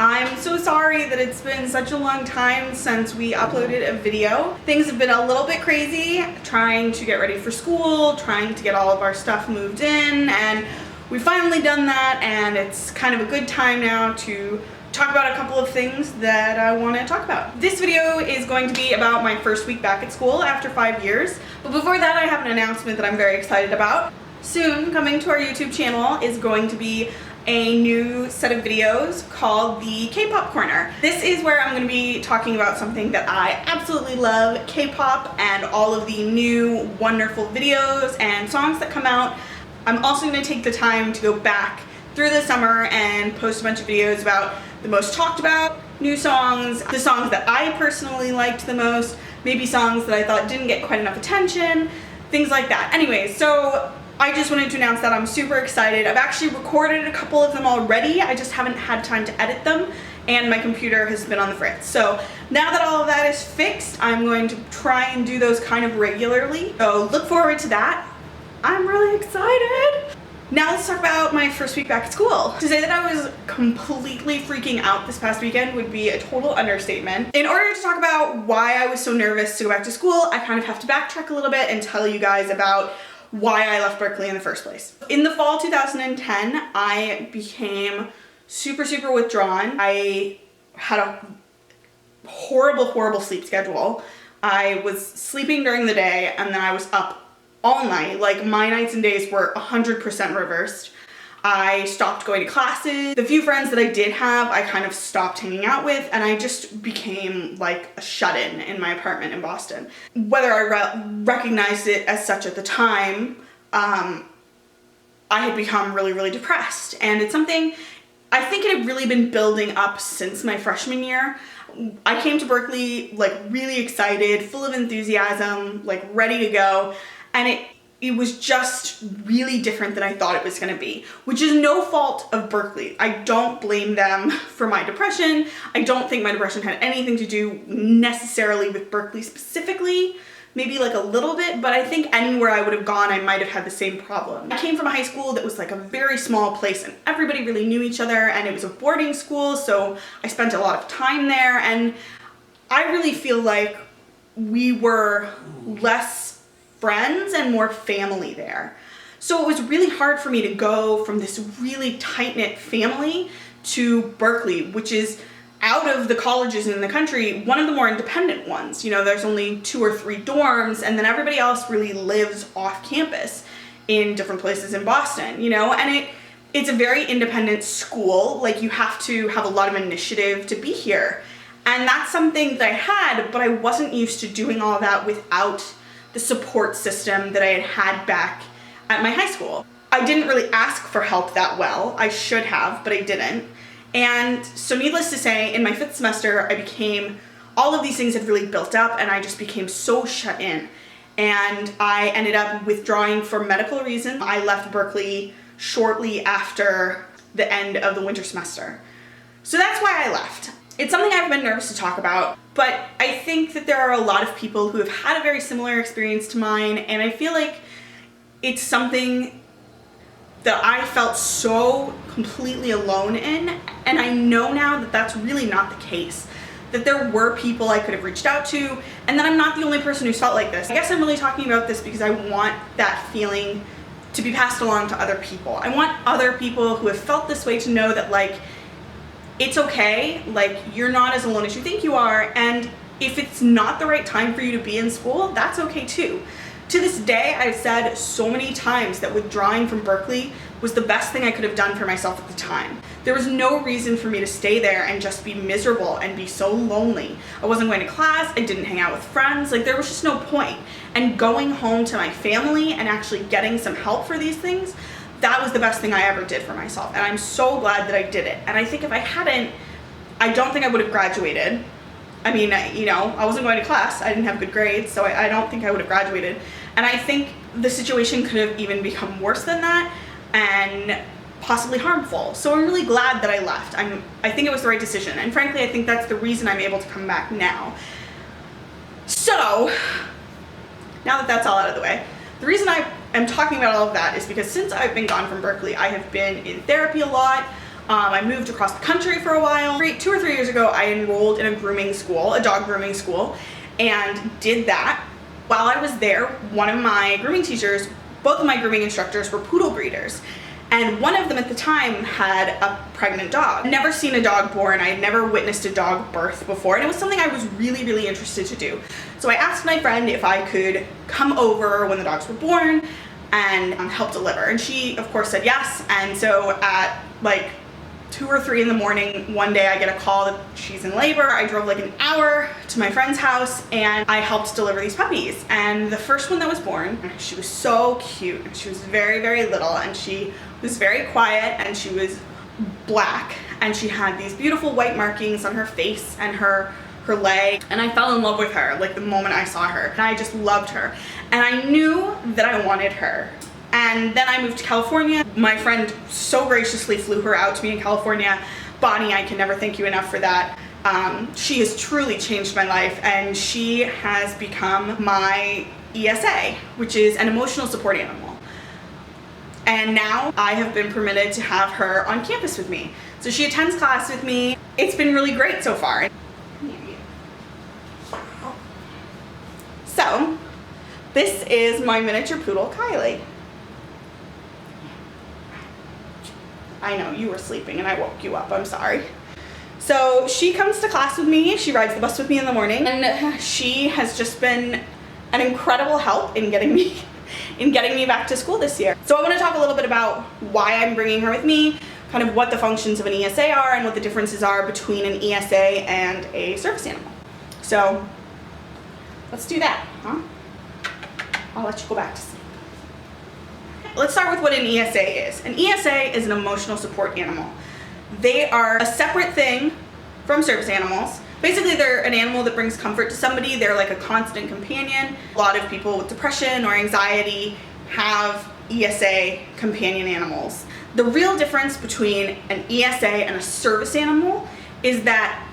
I'm so sorry that it's been such a long time since we uploaded a video. Things have been a little bit crazy, trying to get ready for school, trying to get all of our stuff moved in, and we've finally done that, and it's kind of a good time now to talk about a couple of things that I want to talk about. This video is going to be about my first week back at school after 5 years, but before that I have an announcement that I'm very excited about. Soon, coming to our YouTube channel is going to be a new set of videos called the K-pop Corner. This is where I'm going to be talking about something that I absolutely love, K-pop, and all of the new wonderful videos and songs that come out. I'm also going to take the time to go back through the summer and post a bunch of videos about the most talked about new songs, the songs that I personally liked the most, maybe songs that I thought didn't get quite enough attention, things like that. Anyways, so I just wanted to announce that I'm super excited. I've actually recorded a couple of them already. I just haven't had time to edit them, and my computer has been on the fritz. So now that all of that is fixed, I'm going to try and do those kind of regularly. So look forward to that. I'm really excited. Now let's talk about my first week back at school. To say that I was completely freaking out this past weekend would be a total understatement. In order to talk about why I was so nervous to go back to school, I kind of have to backtrack a little bit and tell you guys about why I left Berklee in the first place. In the fall 2010, I became super withdrawn. I had a horrible sleep schedule. I was sleeping during the day and then I was up all night. Like, my nights and days were 100% reversed. I stopped going to classes. The few friends that I did have, I kind of stopped hanging out with, and I just became like a shut-in in my apartment in Boston. Whether I recognized it as such at the time, I had become really depressed, and it's something I think it had really been building up since my freshman year. I came to Berklee like really excited, full of enthusiasm, like ready to go. And it was just really different than I thought it was gonna be, which is no fault of Berklee. I don't blame them for my depression. I don't think my depression had anything to do necessarily with Berklee specifically, maybe like a little bit, but I think anywhere I would have gone, I might have had the same problem. I came from a high school that was like a very small place and everybody really knew each other, and it was a boarding school, so I spent a lot of time there, and I really feel like we were less friends and more family there. So it was really hard for me to go from this really tight-knit family to Berklee, which is, out of the colleges in the country, one of the more independent ones. You know, there's only 2 or 3 dorms, and then everybody else really lives off campus in different places in Boston, you know, and it's a very independent school. Like, you have to have a lot of initiative to be here. And that's something that I had, but I wasn't used to doing all that without the support system that I had back at my high school. I didn't really ask for help that well. I should have, but I didn't. And so needless to say, in my 5th semester, all of these things had really built up, and I just became so shut in. And I ended up withdrawing for medical reasons. I left Berklee shortly after the end of the winter semester. So that's why I left. It's something I've been nervous to talk about, but I think that there are a lot of people who have had a very similar experience to mine, and I feel like it's something that I felt so completely alone in, and I know now that that's really not the case. That there were people I could have reached out to, and that I'm not the only person who's felt like this. I guess I'm really talking about this because I want that feeling to be passed along to other people. I want other people who have felt this way to know that, like, it's okay, like, you're not as alone as you think you are, and if it's not the right time for you to be in school, that's okay too. To this day, I've said so many times that withdrawing from Berklee was the best thing I could have done for myself at the time. There was no reason for me to stay there and just be miserable and be so lonely. I wasn't going to class, I didn't hang out with friends, like, there was just no point. And going home to my family and actually getting some help for these things, that was the best thing I ever did for myself, and I'm so glad that I did it. And I think if I hadn't, I don't think I would have graduated. I mean, you know, I wasn't going to class, I didn't have good grades, so I don't think I would have graduated. And I think the situation could have even become worse than that and possibly harmful. So I'm really glad that I left. I think it was the right decision, and frankly, I think that's the reason I'm able to come back now. So, now that that's all out of the way, the reason I am talking about all of that is because since I've been gone from Berklee, I have been in therapy a lot. I moved across the country for a while. 2 or 3 years ago, I enrolled in a grooming school, a dog grooming school, and did that. While I was there, one of my grooming teachers, both of my grooming instructors were poodle breeders. And one of them at the time had a pregnant dog. I'd never seen a dog born. I had never witnessed a dog birth before, and it was something I was really, really interested to do. So I asked my friend if I could come over when the dogs were born and help deliver. And she, of course, said yes. And so at like 2 or 3 in the morning, one day I get a call that she's in labor. I drove like an hour to my friend's house and I helped deliver these puppies. And the first one that was born, she was so cute. She was very, very little, and she was very quiet, and she was black, and she had these beautiful white markings on her face and her leg, and I fell in love with her like the moment I saw her, and I just loved her, and I knew that I wanted her. And then I moved to California. My friend so graciously flew her out to me in California. Bonnie, I can never thank you enough for that. She has truly changed my life, and she has become my ESA, which is an emotional support animal. And now I have been permitted to have her on campus with me. So she attends class with me. It's been really great so far. So this is my miniature poodle, Kylie. I know, you were sleeping and I woke you up, I'm sorry. So she comes to class with me, she rides the bus with me in the morning, and she has just been an incredible help in getting me back to school this year. So I want to talk a little bit about why I'm bringing her with me, kind of what the functions of an ESA are and what the differences are between an ESA and a service animal. So let's do that, huh? I'll let you go back to sleep. Let's start with what an ESA is. An ESA is an emotional support animal. They are a separate thing from service animals. Basically, they're an animal that brings comfort to somebody. They're like a constant companion. A lot of people with depression or anxiety have ESA companion animals. The real difference between an ESA and a service animal is that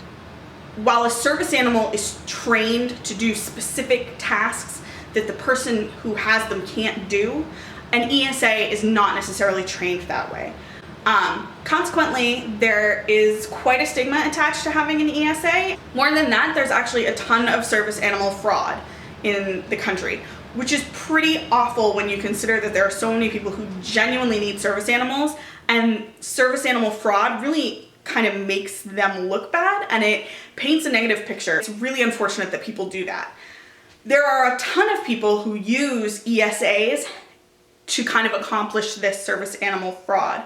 while a service animal is trained to do specific tasks that the person who has them can't do, an ESA is not necessarily trained that way. Consequently, there is quite a stigma attached to having an ESA. More than that, there's actually a ton of service animal fraud in the country, which is pretty awful when you consider that there are so many people who genuinely need service animals, and service animal fraud really kind of makes them look bad, and it paints a negative picture. It's really unfortunate that people do that. There are a ton of people who use ESAs to kind of accomplish this service animal fraud,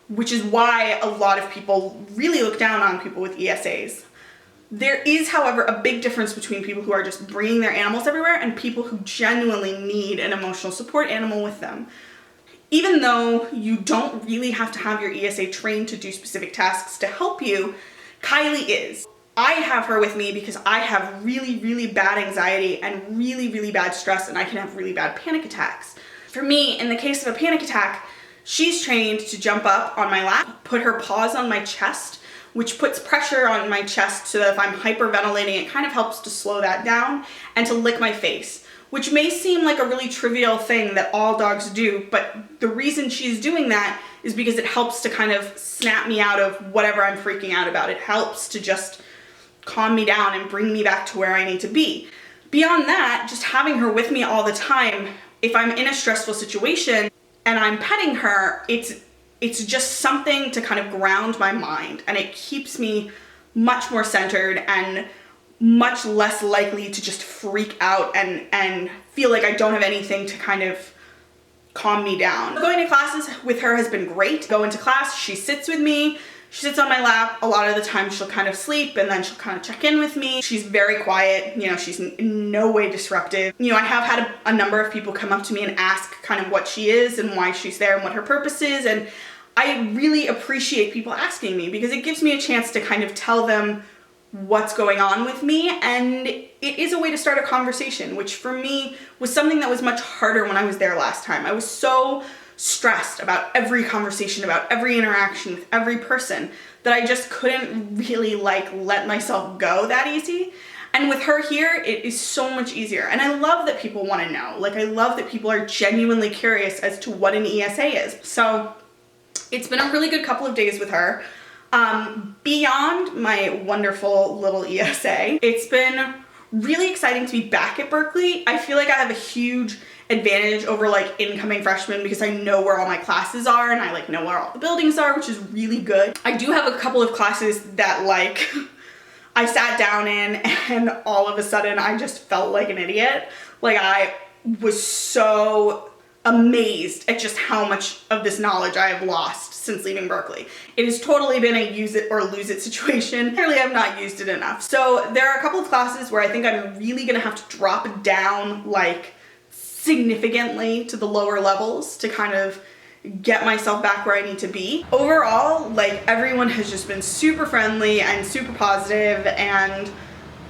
which is why a lot of people really look down on people with ESAs. There is, however, a big difference between people who are just bringing their animals everywhere and people who genuinely need an emotional support animal with them. Even though you don't really have to have your ESA trained to do specific tasks to help you, Kylie is. I have her with me because I have really, really bad anxiety and really, really bad stress, and I can have really bad panic attacks. For me, in the case of a panic attack, she's trained to jump up on my lap, put her paws on my chest, which puts pressure on my chest so that if I'm hyperventilating, it kind of helps to slow that down, and to lick my face, which may seem like a really trivial thing that all dogs do, but the reason she's doing that is because it helps to kind of snap me out of whatever I'm freaking out about. It helps to just calm me down and bring me back to where I need to be. Beyond that, just having her with me all the time, if I'm in a stressful situation and I'm petting her, it's just something to kind of ground my mind, and it keeps me much more centered and much less likely to just freak out and feel like I don't have anything to kind of calm me down. Going to classes with her has been great. Go into class, she sits with me, she sits on my lap. A lot of the time she'll kind of sleep and then she'll kind of check in with me. She's very quiet, you know, she's in no way disruptive. You know, I have had a number of people come up to me and ask kind of what she is and why she's there and what her purpose is, and I really appreciate people asking me because it gives me a chance to kind of tell them what's going on with me, and it is a way to start a conversation, which for me was something that was much harder when I was there last time. I was so stressed about every conversation, about every interaction with every person, that I just couldn't really let myself go that easy. And with her here, it is so much easier. And I love that people want to know. I love that people are genuinely curious as to what an ESA is. So It's been a really good couple of days with her. Beyond my wonderful little ESA, it's been really exciting to be back at Berklee. I feel like I have a huge advantage over like incoming freshmen because I know where all my classes are and I like know where all the buildings are, which is really good. I do have a couple of classes that like I sat down in and all of a sudden I just felt like an idiot. Like I was so amazed at just how much of this knowledge I have lost since leaving Berklee. It has totally been a use it or lose it situation. Apparently I've not used it enough. So there are a couple of classes where I think I'm really gonna have to drop down like significantly to the lower levels to kind of get myself back where I need to be. Overall, like everyone has just been super friendly and super positive, and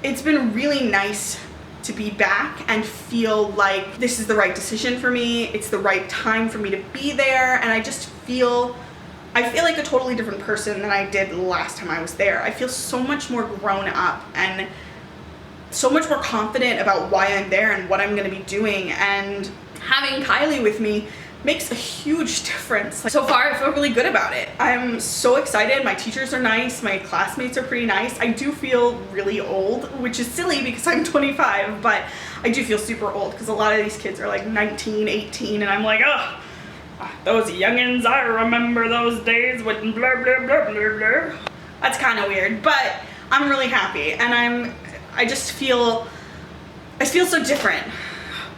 it's been really nice to be back and feel like this is the right decision for me. It's the right time for me to be there, and I feel like a totally different person than I did the last time I was there. I feel so much more grown up and so much more confident about why I'm there and what I'm gonna be doing, and having Kylie with me makes a huge difference. So far, I feel really good about it. I'm so excited. My teachers are nice. My classmates are pretty nice. I do feel really old, which is silly because I'm 25, but I do feel super old because a lot of these kids are like 19, 18, and I'm like, oh, those youngins, I remember those days when blah, blah, blah, blah, blah. That's kind of weird, but I'm really happy, and I just feel so different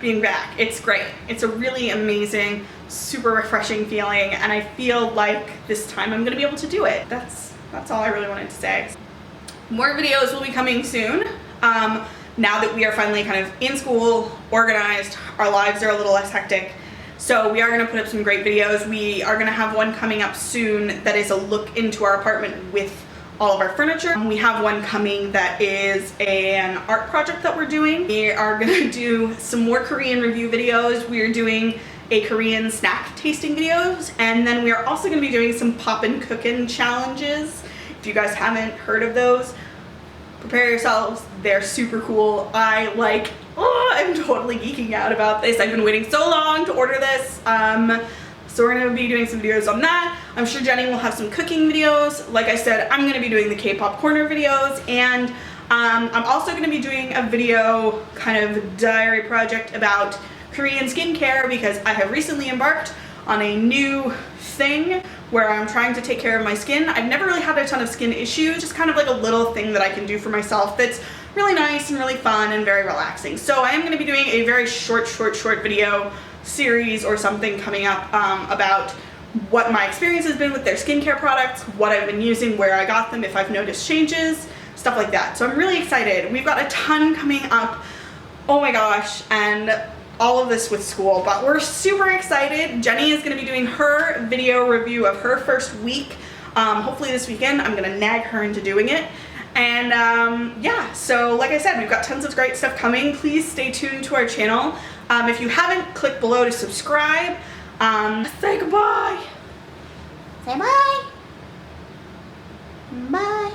being back. It's great. It's a really amazing, super refreshing feeling, and I feel like this time I'm gonna be able to do it. That's all I really wanted to say. More videos will be coming soon. Now that we are finally kind of in school, organized, our lives are a little less hectic. So we are gonna put up some great videos. We are gonna have one coming up soon that is a look into our apartment with all of our furniture. We have one coming that is an art project that we're doing. We are gonna do some more Korean review videos. We are doing a Korean snack tasting videos, and then we are also gonna be doing some poppin' cookin' challenges. If you guys haven't heard of those, prepare yourselves. They're super cool. I'm totally geeking out about this. I've been waiting so long to order this. So we're gonna be doing some videos on that. I'm sure Jenny will have some cooking videos. Like I said, I'm gonna be doing the K-pop corner videos, and I'm also gonna be doing a video kind of diary project about Korean skincare because I have recently embarked on a new thing where I'm trying to take care of my skin. I've never really had a ton of skin issues, just kind of like a little thing that I can do for myself that's really nice and really fun and very relaxing. So I am gonna be doing a very short video series or something coming up about what my experience has been with their skincare products, what I've been using, where I got them, if I've noticed changes, stuff like that. So I'm really excited. We've got a ton coming up, oh my gosh, and all of this with school, but we're super excited. Jenny is gonna be doing her video review of her first week. Hopefully this weekend. I'm gonna nag her into doing it. And yeah, so like I said, we've got tons of great stuff coming. Please stay tuned to our channel. If you haven't, click below to subscribe. Say goodbye. Say bye. Bye.